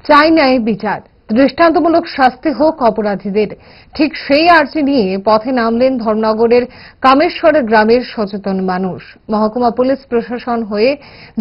চাই ন্যায় বিচার, দৃষ্টান্তমূলক শাস্তি হোক অপরাধীদের। ঠিক সেই আর্জি নিয়ে পথে নামলেন ধর্মনগরের কামেশ্বরের গ্রামের সচেতন মানুষ। মহকুমা পুলিশ প্রশাসন হয়ে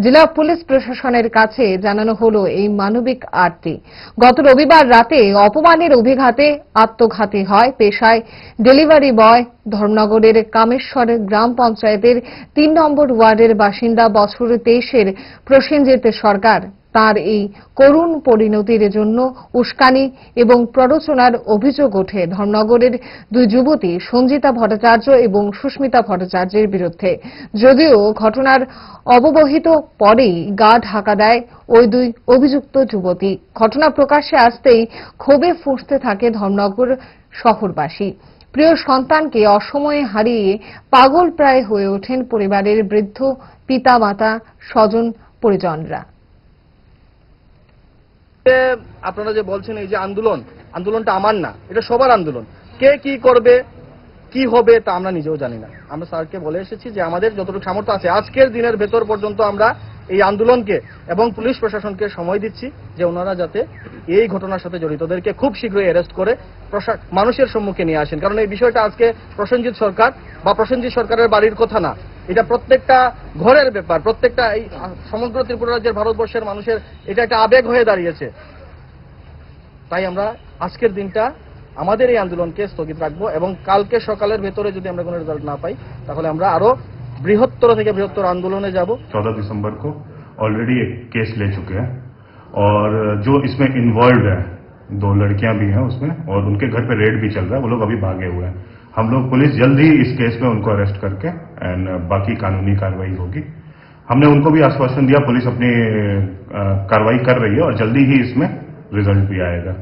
জেলা পুলিশ প্রশাসনের কাছে জানানো হলো এই মানবিক আর্তি। গত রবিবার রাতে অপমানের অভিঘাতে আত্মঘাতী হয় পেশায় ডেলিভারি বয় ধর্মনগরের কামেশ্বরের গ্রাম পঞ্চায়েতের ৩ নম্বর ওয়ার্ডের বাসিন্দা বছর ২৩-এর প্রসেনজিৎ সরকার। তার এই করুণ পরিণতির জন্য উস্কানি এবং প্ররোচনার অভিযোগ ওঠে ধর্মনগরের দুই যুবতী সঞ্জিতা ভট্টাচার্য এবং সুস্মিতা ভট্টাচার্যের বিরুদ্ধে। যদিও ঘটনার অবহিত পরেই গা ঢাকা দেয় ওই দুই অভিযুক্ত যুবতী। ঘটনা প্রকাশ্যে আসতেই ক্ষোভে ফুঁসতে থাকে ধর্মনগর শহরবাসী। প্রিয় সন্তানকে অসময়ে হারিয়ে পাগল প্রায় হয়ে ওঠেন পরিবারের বৃদ্ধ পিতা মাতা স্বজন পরিজনরা। আপনারা যে বলছেন এই যে আন্দোলনটা আমার না, এটা সবার আন্দোলন। কে কি করবে কি হবে তা আমরা নিজেও জানি না। আমরা স্যারকে বলে এসেছি যে আমাদের যতটুকু সামর্থ্য আছে আজকের দিনের ভেতর পর্যন্ত আমরা এই আন্দোলনকে এবং পুলিশ প্রশাসনকে সময় দিচ্ছি যে ওনারা যাতে এই ঘটনার সাথে জড়িতদেরকে খুব শীঘ্রই অ্যারেস্ট করে মানুষের সম্মুখে নিয়ে আসেন। কারণ এই বিষয়টা আজকে প্রসেনজিৎ সরকার বা প্রসেনজিৎ সরকারের বাড়ির কথা না, এটা প্রত্যেকটা ঘরের ব্যাপার, প্রত্যেকটা এই সমগ্র ত্রিপুরা রাজ্যের ভারতবর্ষের মানুষের এটা একটা আবেগ হয়ে দাঁড়িয়েছে। তাই আমরা আজকের দিনটা আমাদের এই আন্দোলনকে স্থগিত রাখবো এবং কালকে সকালের ভেতরে যদি আমরা কোনো রেজাল্ট না পাই তাহলে আমরা আরো বৃহত্তর থেকে বৃহত্তর আন্দোলনে যাব। 14 दिसंबर को ऑलरेडी एक केस ले चुके हैं और जो इसमें इन्वॉल्व है 2 लड़कियां भी हैं उसमें और उनके घर पे रेड भी चल रहा है, वो लोग अभी भागे हुए हैं। हम लोग पुलिस जल्द ही इस केस में उनको अरेस्ट करके एंड बाकी कानूनी कार्रवाई होगी। हमने उनको भी आश्वासन दिया पुलिस अपनी कार्रवाई कर रही है और जल्दी ही इसमें रिजल्ट भी आएगा।